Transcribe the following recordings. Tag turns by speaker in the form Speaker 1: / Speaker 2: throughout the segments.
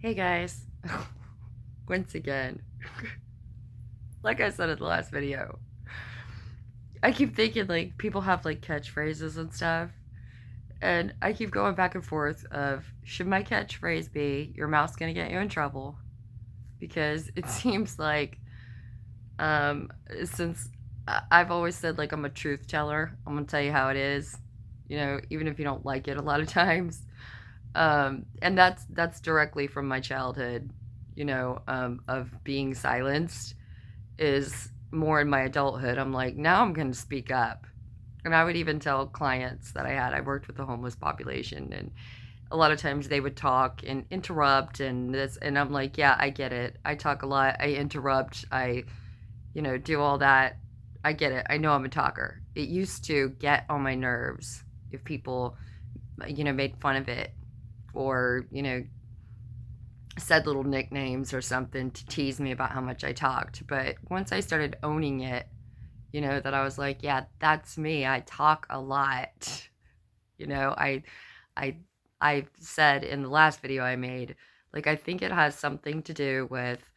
Speaker 1: Hey guys, once again, like I said in the last video, I keep thinking like people have like catchphrases and stuff, and I keep going back and forth of should my catchphrase be your mouth's gonna get you in trouble? Because it seems like um since I've always said like I'm a truth teller, I'm gonna tell you how it is, even if you don't like it a lot of times. And that's directly from my childhood, of being silenced is more in my adulthood. I'm like, now I'm going to speak up. And I would even tell clients that I worked with the homeless population, and a lot of times they would talk and interrupt and this, and I'm like, yeah, I get it. I talk a lot. I interrupt. I, do all that. I get it. I know I'm a talker. It used to get on my nerves if people, made fun of it or, said little nicknames or something to tease me about how much I talked. But once I started owning it, that I was like, yeah, that's me. I talk a lot. You know, I I I said in the last video I made, like I think it has something to do with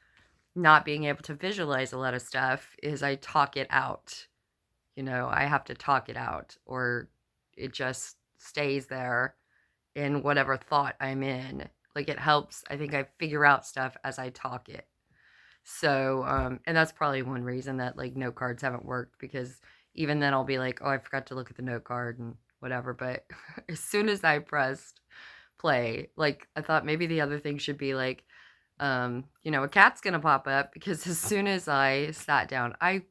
Speaker 1: not being able to visualize a lot of stuff is I talk it out. I have to talk it out or it just stays there in whatever thought I'm in. Like it helps, I think I figure out stuff as I talk it. So, and that's probably one reason that like note cards haven't worked because even then I'll be like, oh, I forgot to look at the note card and whatever. But as soon as I pressed play, like I thought maybe the other thing should be like, a cat's gonna pop up because as soon as I sat down, I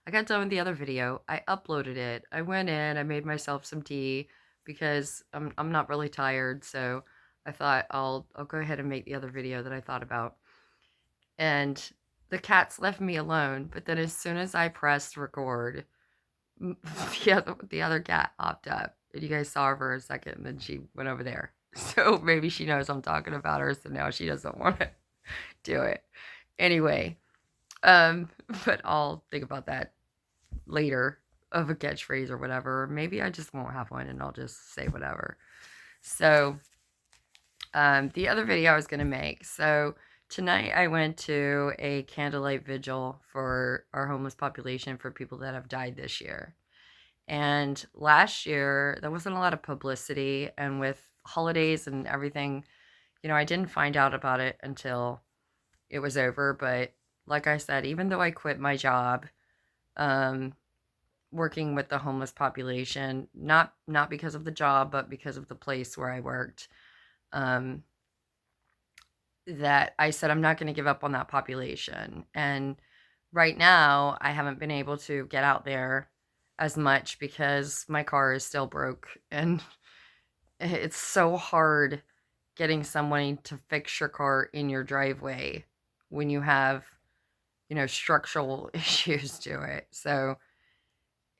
Speaker 1: got done with the other video. I uploaded it. I went in. I made myself some tea because I'm not really tired. So I thought I'll go ahead and make the other video that I thought about. And the cats left me alone. But then as soon as I pressed record, the other cat hopped up. And you guys saw her for a second, and then she went over there. So maybe she knows I'm talking about her, so now she doesn't want to do it. Anyway, um, but I'll think about that later of a catchphrase or whatever. Maybe I just won't have one and I'll just say whatever. So, the other video I was going to make. So, tonight I went to a candlelight vigil for our homeless population for people that have died this year. And last year, there wasn't a lot of publicity. And with holidays and everything, I didn't find out about it until it was over. But like I said, even though I quit my job, um, working with the homeless population, not because of the job, but because of the place where I worked, um, that I said I'm not going to give up on that population. And right now, I haven't been able to get out there as much because my car is still broke, and it's so hard getting someone to fix your car in your driveway when you have, structural issues to it. So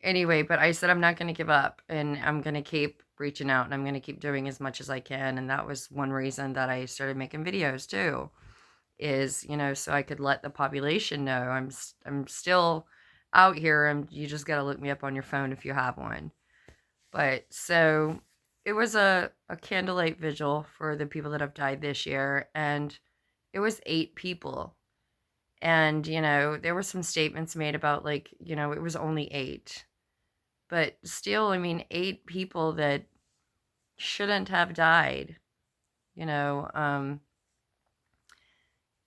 Speaker 1: anyway, but I said I'm not going to give up and I'm going to keep reaching out and I'm going to keep doing as much as I can. And that was one reason that I started making videos too, is, so I could let the population know I'm still out here and you just got to look me up on your phone if you have one. But so it was a candlelight vigil for the people that have died this year, and it was 8 people. And, there were some statements made about like, it was only 8. But still, I mean, 8 people that shouldn't have died, you know, um,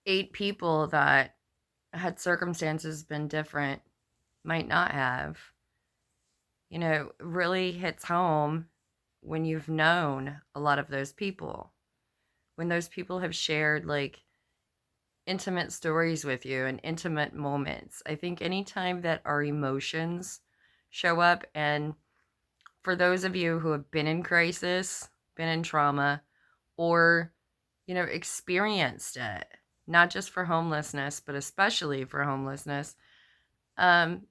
Speaker 1: 8 people that had circumstances been different might not have, really hits home when you've known a lot of those people. When those people have shared like intimate stories with you and intimate moments. I think anytime that our emotions show up, and for those of you who have been in crisis, been in trauma, or, experienced it, not just for homelessness, but especially for homelessness, um,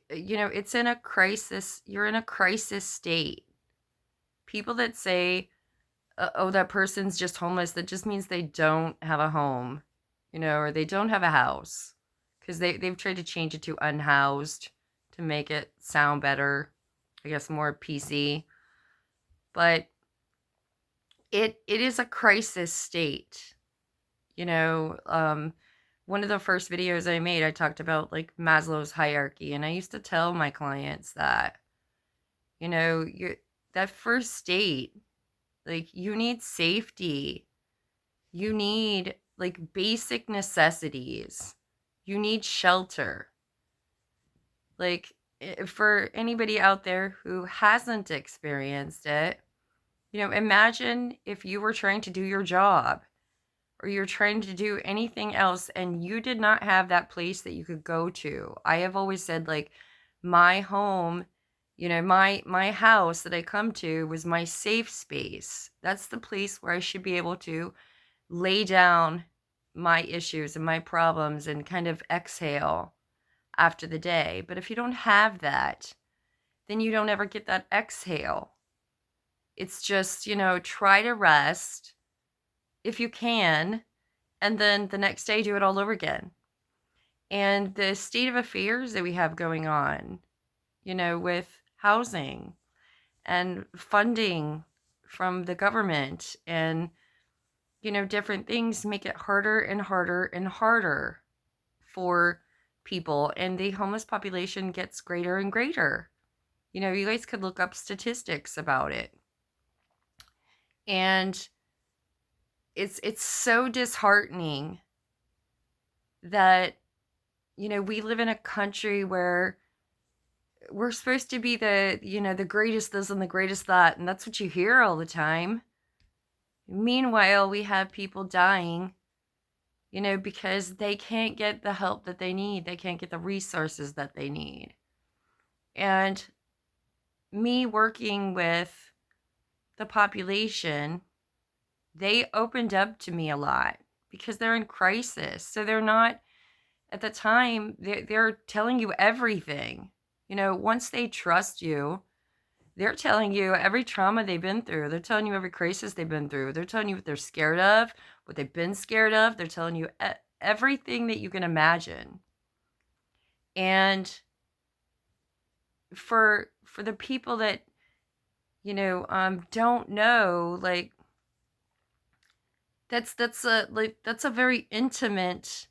Speaker 1: it's in a crisis. You're in a crisis state. People that say, oh, that person's just homeless, that just means they don't have a home, or they don't have a house. Because they've tried to change it to unhoused to make it sound better, I guess more PC. But it is a crisis state. One of the first videos I made, I talked about like Maslow's hierarchy, and I used to tell my clients that, you that first state, like you need safety, you need like basic necessities, you need shelter. Like, for anybody out there who hasn't experienced it, imagine if you were trying to do your job or you're trying to do anything else and you did not have that place that you could go to. I have always said, like, my home, my house that I come to was my safe space. That's the place where I should be able to lay down my issues and my problems and kind of exhale after the day. But if you don't have that, then you don't ever get that exhale. It's just, try to rest if you can, and then the next day do it all over again. And the state of affairs that we have going on, with housing and funding from the government and, different things make it harder and harder and harder for people. And the homeless population gets greater and greater. You guys could look up statistics about it. And it's so disheartening that, we live in a country where we're supposed to be the greatest this and the greatest that, and that's what you hear all the time. Meanwhile, we have people dying, because they can't get the help that they need. They can't get the resources that they need. And me working with the population, they opened up to me a lot because they're in crisis. So they're not, at the time, they're telling you everything. Once they trust you, they're telling you every trauma they've been through. They're telling you every crisis they've been through. They're telling you what they're scared of, what they've been scared of. They're telling you everything that you can imagine. And for the people that, don't know, like, that's a very intimate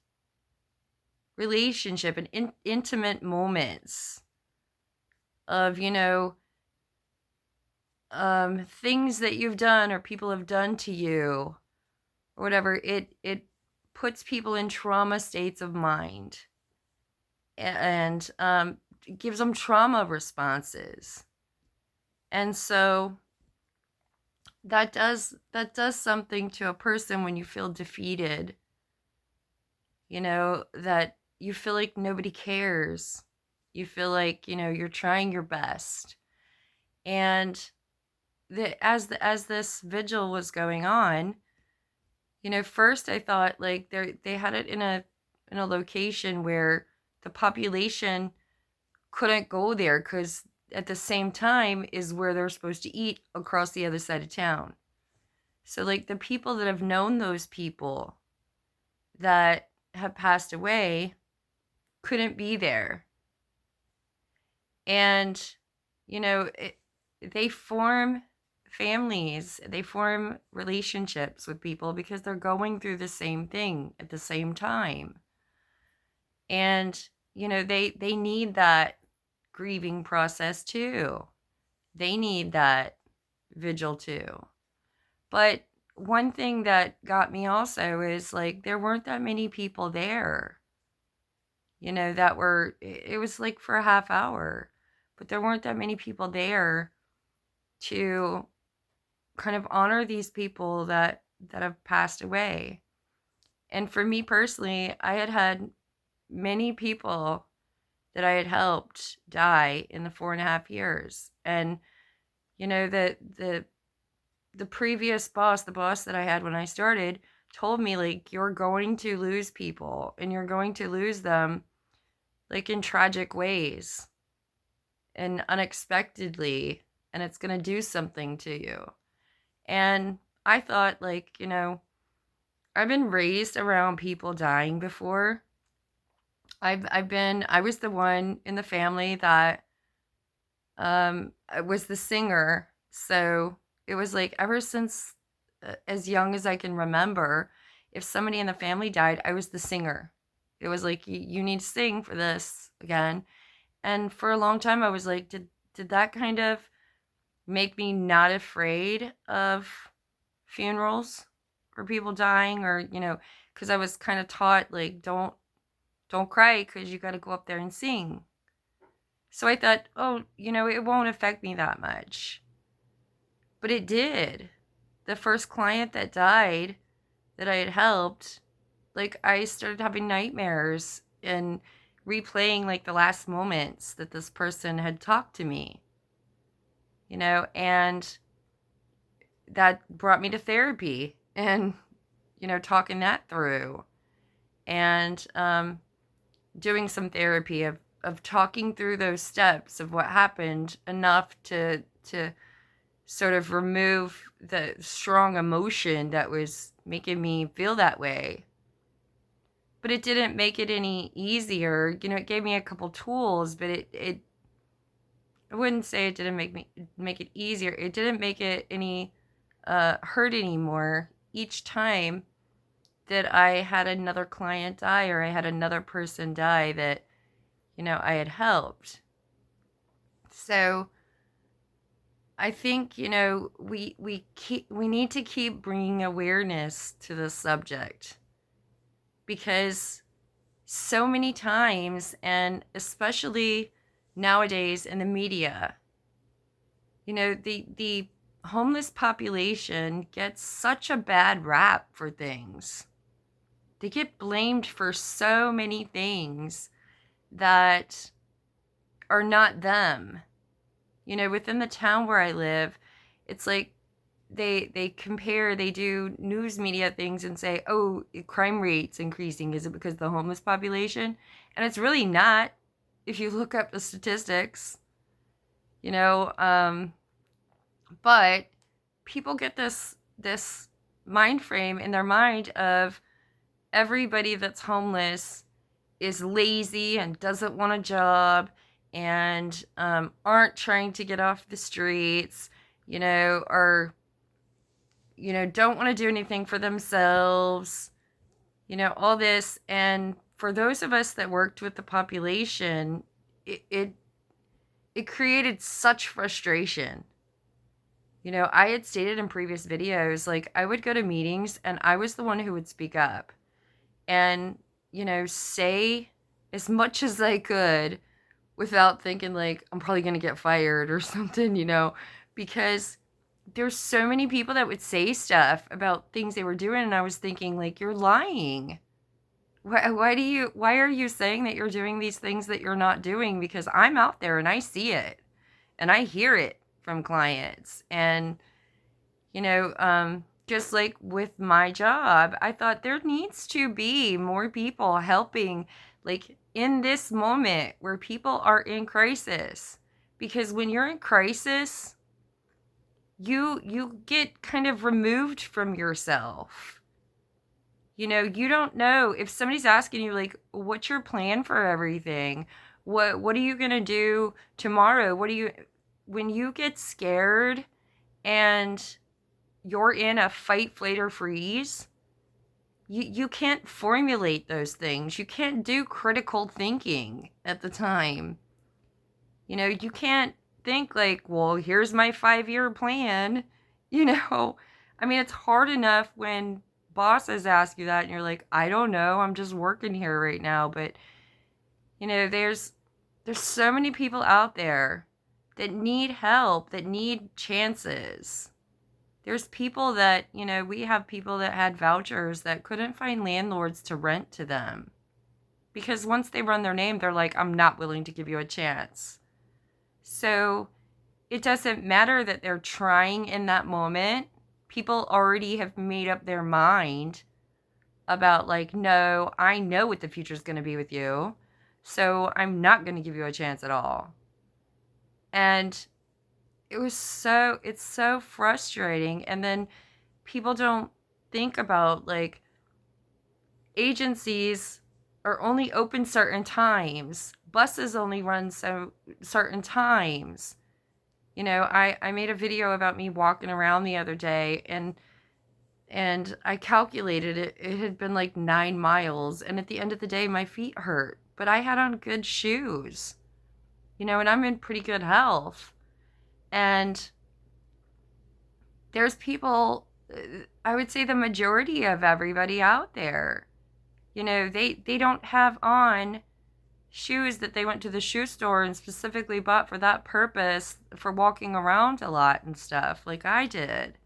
Speaker 1: relationship and intimate moments of, things that you've done or people have done to you or whatever. It puts people in trauma states of mind and gives them trauma responses. And so that does something to a person when you feel defeated, that you feel like nobody cares. You feel like, you're trying your best. And as this vigil was going on, first I thought, like, they had it in a location where the population couldn't go there because at the same time is where they're supposed to eat across the other side of town. So, like, the people that have known those people that have passed away couldn't be there. And, they form families, they form relationships with people because they're going through the same thing at the same time. And, they need that grieving process too. They need that vigil too. But one thing that got me also is, like, there weren't that many people there, it was like for a half hour, but there weren't that many people there to kind of honor these people that have passed away. And for me personally, I had many people that I had helped die in the 4.5 years. And, the previous boss, the boss that I had when I started, told me, like, you're going to lose people and you're going to lose them, like, in tragic ways and unexpectedly, and it's going to do something to you. And I thought, like, I've been raised around people dying before. I was the one in the family that was the singer. So it was like ever since as young as I can remember, if somebody in the family died, I was the singer. It was like, you need to sing for this again. And for a long time, I was like, did that kind of make me not afraid of funerals or people dying, or, because I was kind of taught, like, don't cry because you got to go up there and sing. So I thought, oh, it won't affect me that much. But it did. The first client that died that I had helped, like, I started having nightmares and replaying, like, the last moments that this person had talked to me, and that brought me to therapy and, talking that through, and doing some therapy of talking through those steps of what happened enough to sort of remove the strong emotion that was making me feel that way. But it didn't make it any easier. It gave me a couple tools, but it I wouldn't say it didn't make it easier. It didn't make it any hurt anymore each time that I had another client die, or I had another person die that I had helped. So I think we need to keep bringing awareness to this subject, because so many times, and especially nowadays in the media, the homeless population gets such a bad rap for things. They get blamed for so many things that are not them. Within the town where I live, it's like they compare, they do news media things and say, oh, crime rate's increasing. Is it because of the homeless population? And it's really not, if you look up the statistics, but people get this mind frame in their mind of everybody that's homeless is lazy and doesn't want a job and aren't trying to get off the streets, or don't want to do anything for themselves, all this. And for those of us that worked with the population, it created such frustration. I had stated in previous videos, like, I would go to meetings and I was the one who would speak up and, say as much as I could without thinking, like, I'm probably going to get fired or something, because there's so many people that would say stuff about things they were doing, and I was thinking, like, you're lying. Why are you saying that you're doing these things that you're not doing? Because I'm out there and I see it and I hear it from clients. And, just like with my job, I thought there needs to be more people helping, like, in this moment where people are in crisis. Because when you're in crisis, you get kind of removed from yourself. You don't know if somebody's asking you, like, what's your plan for everything? What are you going to do tomorrow? When you get scared and you're in a fight, flight, or freeze, you can't formulate those things. You can't do critical thinking at the time. You can't think like, well, here's my 5-year plan. I mean, it's hard enough when bosses ask you that and you're like, I don't know, I'm just working here right now. But there's so many people out there that need help, that need chances. There's people that, we have people that had vouchers that couldn't find landlords to rent to them. Because once they run their name, they're like, I'm not willing to give you a chance. So it doesn't matter that they're trying in that moment. People already have made up their mind about, like, no, I know what the future's going to be with you, so I'm not going to give you a chance at all. And it's so frustrating. And then people don't think about, like, agencies are only open certain times. Buses only run certain times. I made a video about me walking around the other day, and And I calculated it. It had been like 9 miles. And at the end of the day, my feet hurt. But I had on good shoes, and I'm in pretty good health. And there's people, I would say the majority of everybody out there, they don't have on shoes that they went to the shoe store and specifically bought for that purpose for walking around a lot and stuff like I did.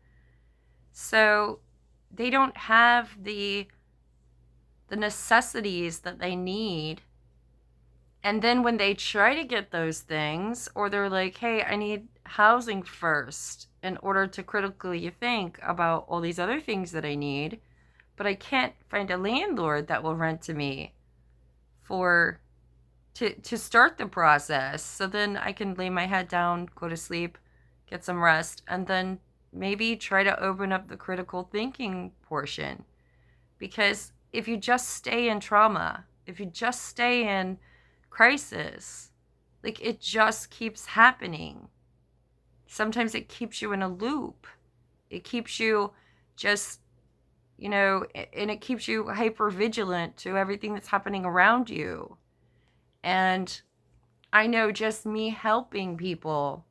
Speaker 1: So they don't have the necessities that they need. And then when they try to get those things, or they're like, hey, I need housing first in order to critically think about all these other things that I need, but I can't find a landlord that will rent to me to start the process. So then I can lay my head down, go to sleep, get some rest, and then maybe try to open up the critical thinking portion. Because if you just stay in trauma, if you just stay in crisis, like it just keeps happening. Sometimes it keeps you in a loop. It keeps you just, and it keeps you hyper vigilant to everything that's happening around you. And I know just me helping people,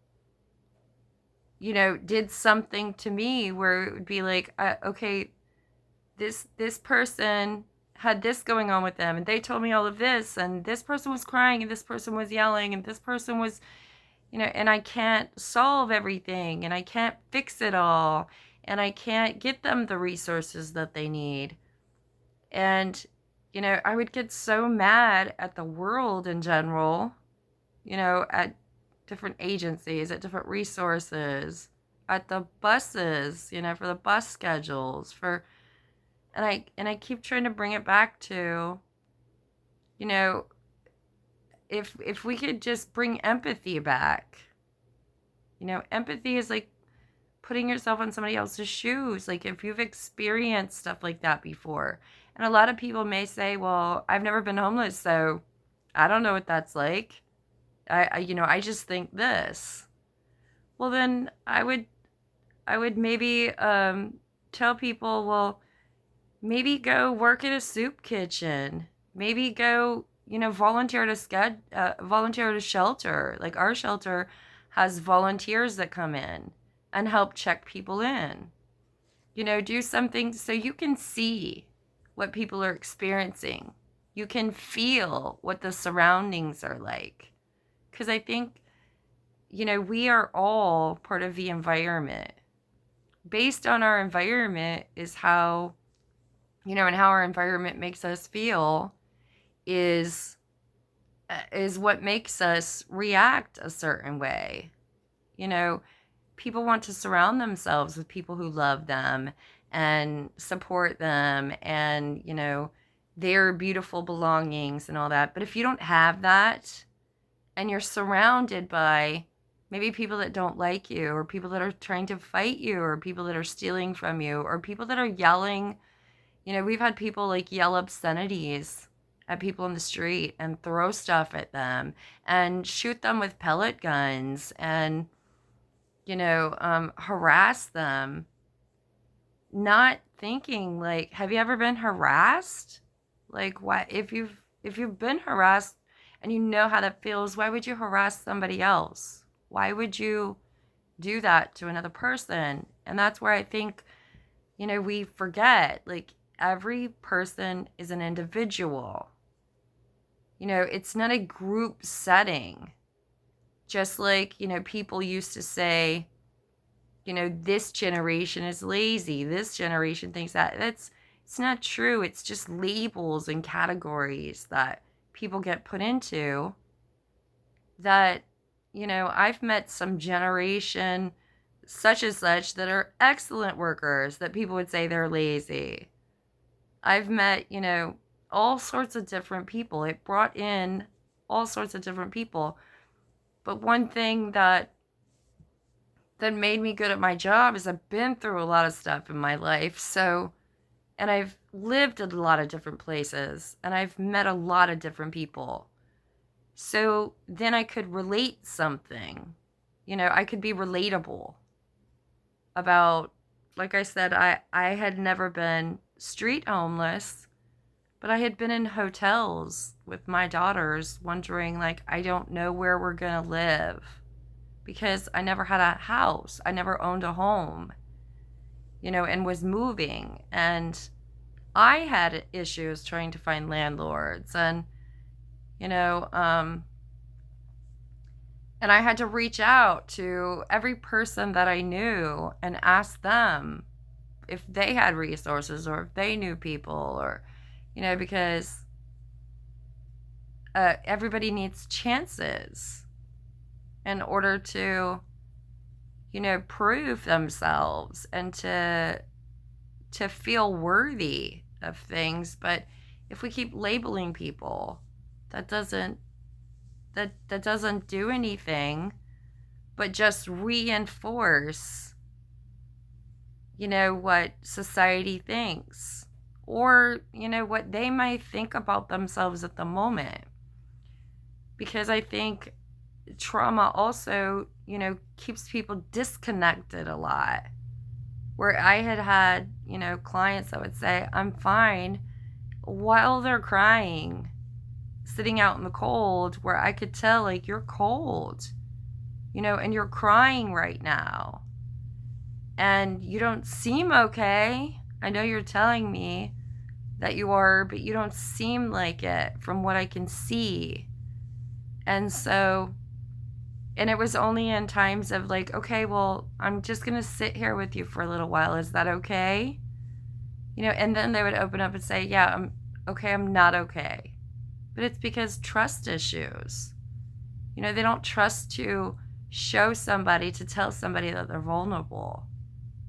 Speaker 1: did something to me where it would be like, okay, this person had this going on with them, and they told me all of this, and this person was crying, and this person was yelling, and this person was, and I can't solve everything, and I can't fix it all, and I can't get them the resources that they need. And, I would get so mad at the world in general, at different agencies, at different resources, at the buses, for the bus schedules, and I keep trying to bring it back to, if we could just bring empathy back. Empathy is like putting yourself on somebody else's shoes. Like if you've experienced stuff like that before. And a lot of people may say, well, I've never been homeless, so I don't know what that's like. I just think this. Well, then I would maybe tell people, well, maybe go work at a soup kitchen. Maybe go, volunteer at a shelter. Like our shelter has volunteers that come in and help check people in. Do something so you can see what people are experiencing. You can feel what the surroundings are like. Because I think, we are all part of the environment. Based on our environment is how, and how our environment makes us feel is what makes us react a certain way. People want to surround themselves with people who love them and support them and, their beautiful belongings and all that. But if you don't have that and you're surrounded by maybe people that don't like you, or people that are trying to fight you, or people that are stealing from you, or people that are yelling, we've had people like yell obscenities at people in the street and throw stuff at them and shoot them with pellet guns and, harass them. Not thinking like, have you ever been harassed? Like, why, if you've been harassed and you know how that feels, why would you harass somebody else? Why would you do that to another person? And that's where I think, we forget, like, every person is an individual. It's not a group setting. Just like, people used to say, this generation is lazy. This generation thinks that. It's not true. It's just labels and categories that people get put into that, I've met some generation such and such that are excellent workers that people would say they're lazy. I've met, all sorts of different people. It brought in all sorts of different people. But one thing that made me good at my job is I've been through a lot of stuff in my life. So, and I've lived in a lot of different places and I've met a lot of different people. So then I could relate something. I could be relatable about like I said, I had never been street homeless, but I had been in hotels with my daughters wondering, like, I don't know where we're going to live because I never had a house. I never owned a home, and was moving. And I had issues trying to find landlords you know, um, and I had to reach out to every person that I knew and ask them if they had resources or if they knew people or, because everybody needs chances in order to, prove themselves and to feel worthy of things. But if we keep labeling people, that doesn't do anything but just reinforce, what society thinks or, what they might think about themselves at the moment. Because I think trauma also, keeps people disconnected a lot. Where I had, clients that would say, I'm fine, while they're crying, sitting out in the cold, where I could tell, like, you're cold, and you're crying right now. And you don't seem okay. I know you're telling me that you are, but you don't seem like it from what I can see. And so, and it was only in times of like, okay, well, I'm just going to sit here with you for a little while. Is that okay? And then they would open up and say, yeah, I'm okay. I'm not okay. But it's because trust issues. They don't trust to show somebody, to tell somebody that they're vulnerable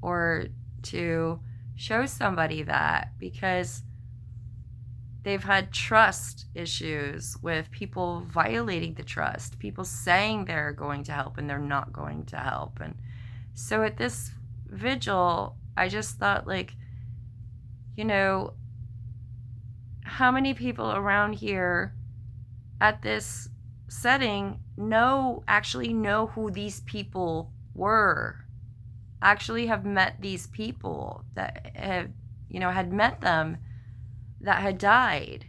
Speaker 1: or to show somebody that, because they've had trust issues with people violating the trust, people saying they're going to help and they're not going to help. And so at this vigil, I just thought, like, how many people around here at this setting actually know who these people were, actually have met these people that have, had met them that had died.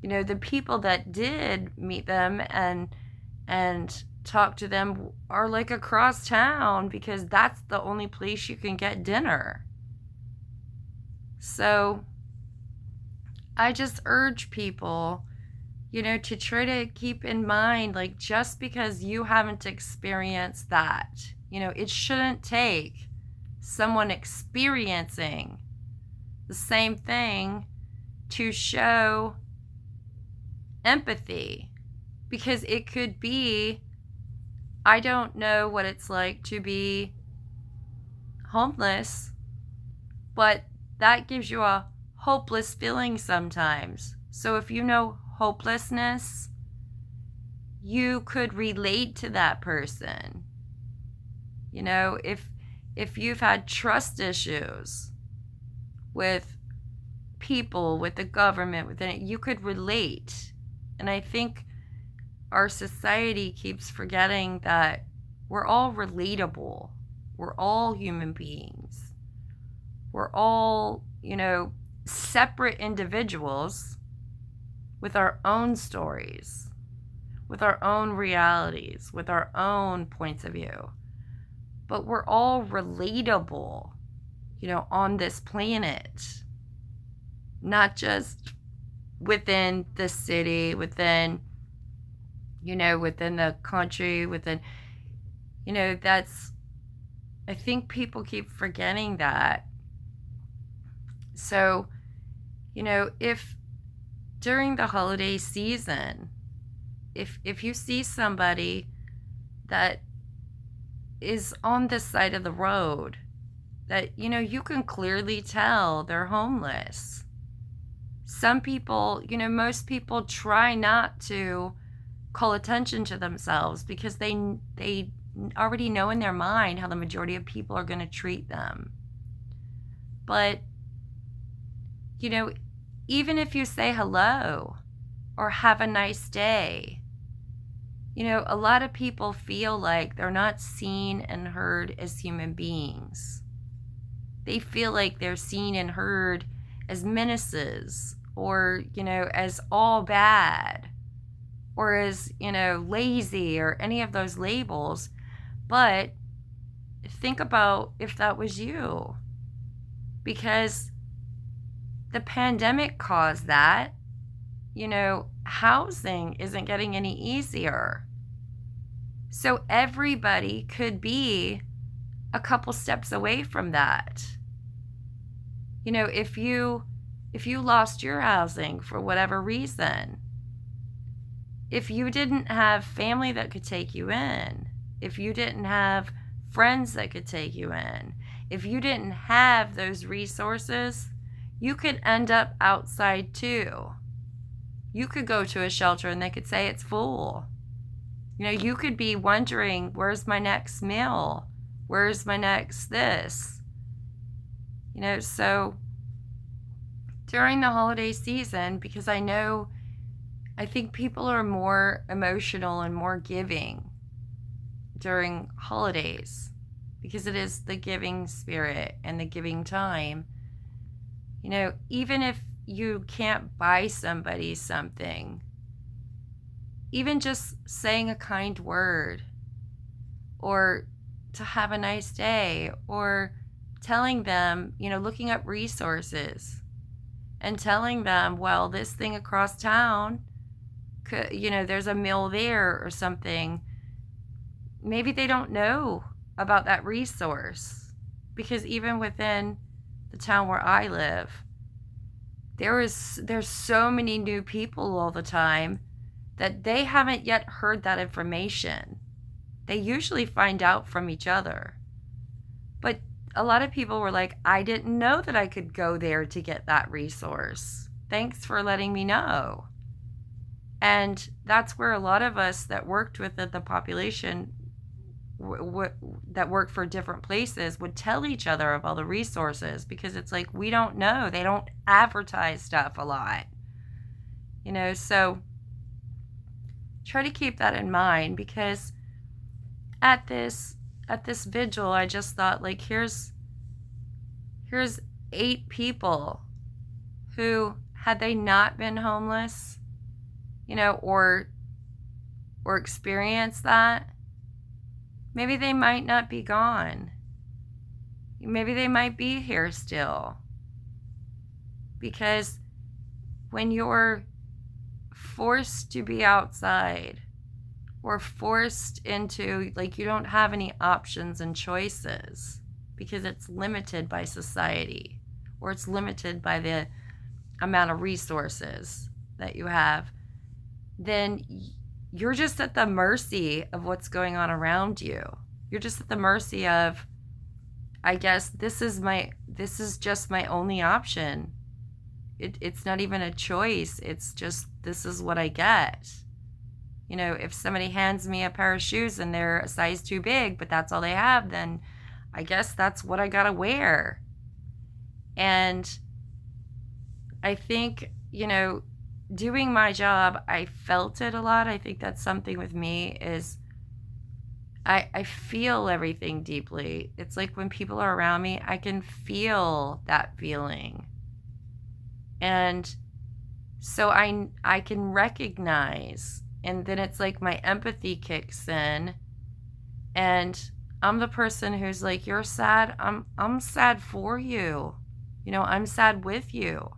Speaker 1: The people that did meet them and talk to them are like across town because that's the only place you can get dinner. So I just urge people, to try to keep in mind, like, just because you haven't experienced that, it shouldn't take someone experiencing the same thing to show empathy. Because it could be, I don't know what it's like to be homeless, but that gives you a hopeless feeling sometimes. So if you know hopelessness, you could relate to that person. If you've had trust issues with people, with the government, within it, you could relate. And I think our society keeps forgetting that we're all relatable. We're all human beings. We're all, separate individuals with our own stories, with our own realities, with our own points of view. But we're all relatable, on this planet. Not just within the city, within the country, that's, I think people keep forgetting that. So, if during the holiday season, if you see somebody that is on this side of the road that, you can clearly tell they're homeless. Some people, most people try not to call attention to themselves because they already know in their mind how the majority of people are going to treat them. But, even if you say hello or have a nice day, a lot of people feel like they're not seen and heard as human beings. they feel like they're seen and heard as menaces, or, as all bad, or as, lazy, or any of those labels. But think about if that was you, because the pandemic caused that. Housing isn't getting any easier. So everybody could be a couple steps away from that. If you lost your housing for whatever reason, if you didn't have family that could take you in, if you didn't have friends that could take you in, if you didn't have those resources, you could end up outside too. You could go to a shelter and they could say it's full. You could be wondering, where's my next meal? Where's my next this? So during the holiday season, because I think people are more emotional and more giving during holidays, because it is the giving spirit and the giving time. Even if you can't buy somebody something, even just saying a kind word, or to have a nice day, or telling them, looking up resources and telling them, well, this thing across town, there's a mill there or something. Maybe they don't know about that resource, because even within the town where I live, there's so many new people all the time that they haven't yet heard that information. They usually find out from each other. But a lot of people were like, I didn't know that I could go there to get that resource. Thanks for letting me know. And that's where a lot of us that worked with the population that work for different places would tell each other of all the resources, because it's like, we don't know. They don't advertise stuff a lot. So try to keep that in mind, because at this vigil, I just thought, like, here's 8 people who, had they not been homeless, or experienced that, maybe they might not be gone. Maybe they might be here still. Because when you're forced to be outside, or forced into, like, you don't have any options and choices, because it's limited by society, or it's limited by the amount of resources that you have, then you're just at the mercy of what's going on around you. You're just at the mercy of, I guess, this is just my only option. It's not even a choice. It's just, this is what I get. If somebody hands me a pair of shoes and they're a size too big, but that's all they have, then I guess that's what I gotta wear. And I think, doing my job, I felt it a lot. I think that's something with me, is I feel everything deeply. It's like when people are around me, I can feel that feeling. And so I can recognize, and then it's like my empathy kicks in, and I'm the person who's like, you're sad, I'm sad for you. I'm sad with you.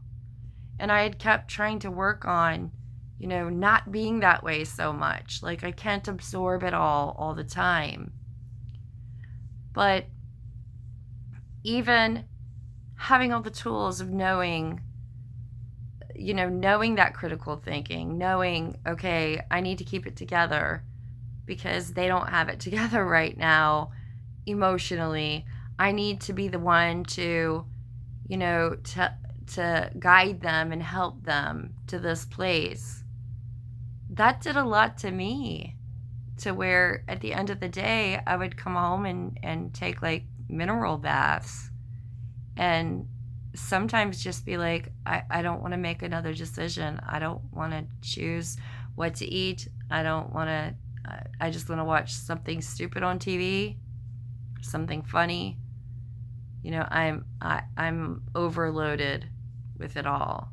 Speaker 1: And I had kept trying to work on, not being that way so much. Like, I can't absorb it all the time. But even having all the tools of knowing that critical thinking, knowing, okay, I need to keep it together because they don't have it together right now emotionally. I need to be the one to, to guide them and help them to this place. That did a lot to me, to where at the end of the day, I would come home and take like mineral baths, and sometimes just be like, I don't want to make another decision. I don't want to choose what to eat. I just want to watch something stupid on TV, something funny, You know, I'm overloaded with it all.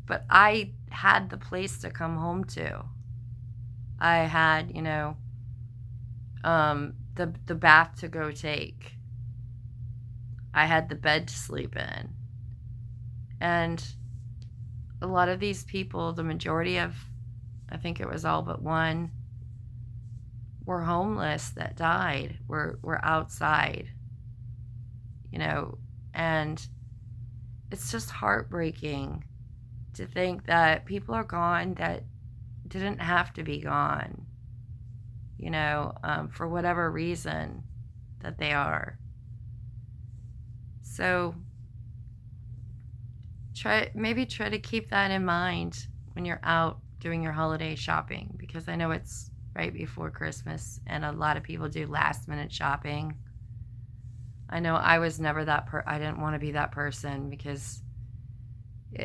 Speaker 1: But I had the place to come home to. I had, the bath to go take. I had the bed to sleep in. And a lot of these people, the majority of, I think it was all but one, were homeless that died, were outside, and it's just heartbreaking to think that people are gone that didn't have to be gone, for whatever reason that they are. So maybe try to keep that in mind when you're out doing your holiday shopping, because I know it's right before Christmas and a lot of people do last minute shopping. I know I was never I didn't want to be that person, because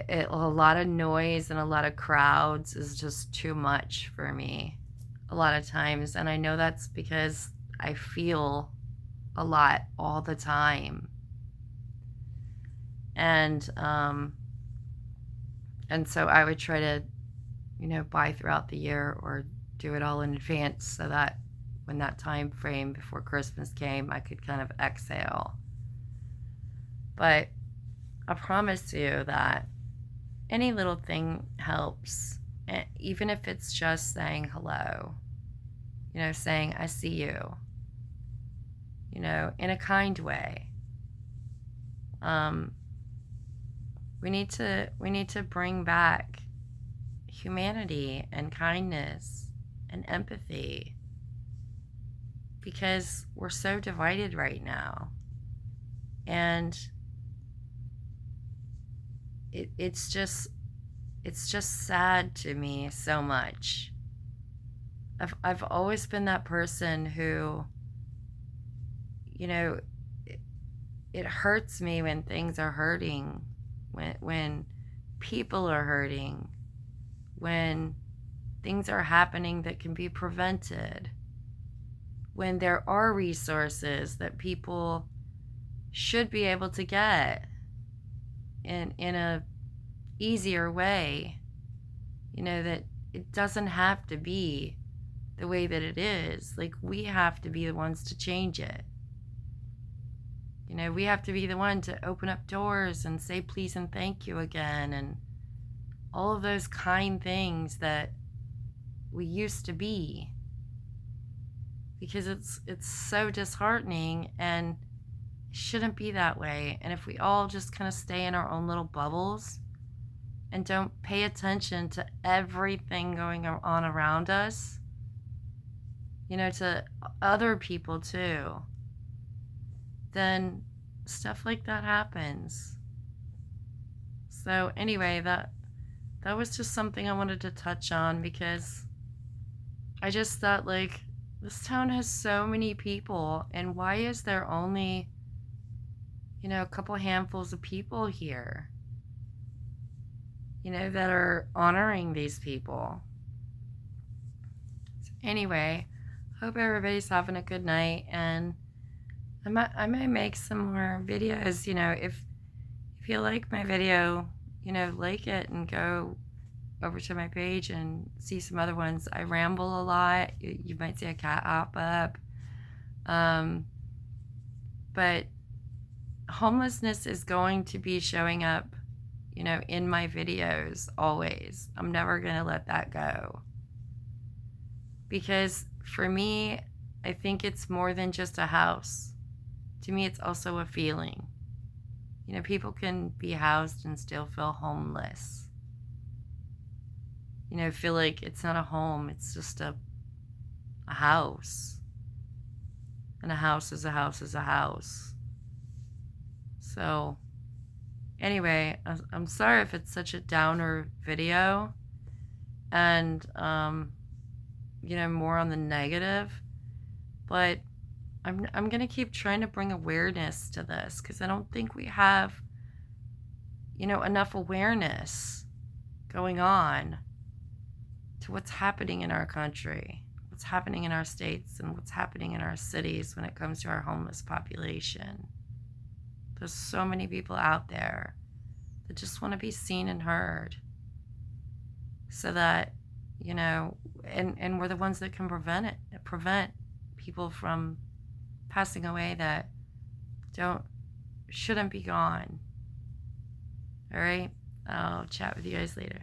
Speaker 1: a lot of noise and a lot of crowds is just too much for me a lot of times. And I know that's because I feel a lot all the time. And so I would try to, buy throughout the year or do it all in advance, so that when that time frame before Christmas came, I could kind of exhale. But I promise you that any little thing helps, even if it's just saying hello, saying I see you, in a kind way. We need to bring back humanity and kindness and empathy, because we're so divided right now. And it's just sad to me so much. I've always been that person who, it hurts me when things are hurting, when people are hurting, when things are happening that can be prevented, when there are resources that people should be able to get in a easier way, that it doesn't have to be the way that it is. Like, we have to be the ones to change it. We have to be the one to open up doors and say please and thank you again, and all of those kind things that we used to be, because it's so disheartening and it shouldn't be that way. And if we all just kind of stay in our own little bubbles and don't pay attention to everything going on around us, to other people too, then stuff like that happens. So anyway, that was just something I wanted to touch on, because I just thought, like, this town has so many people, and why is there only, a couple handfuls of people here, that are honoring these people? So anyway, hope everybody's having a good night, and I might make some more videos. If you like my video, like it and go over to my page and see some other ones. I ramble a lot. You might see a cat hop up. But homelessness is going to be showing up, in my videos always. I'm never going to let that go. Because for me, I think it's more than just a house. To me, it's also a feeling. People can be housed and still feel homeless. Feel like it's not a home, it's just a house. And a house is a house is a house. So, anyway, I'm sorry if it's such a downer video and, more on the negative. But I'm going to keep trying to bring awareness to this, because I don't think we have, enough awareness going on to what's happening in our country, what's happening in our states, and what's happening in our cities when it comes to our homeless population. There's so many people out there that just want to be seen and heard, so that, you know, and we're the ones that can prevent people from passing away that shouldn't be gone. All right, I'll chat with you guys later.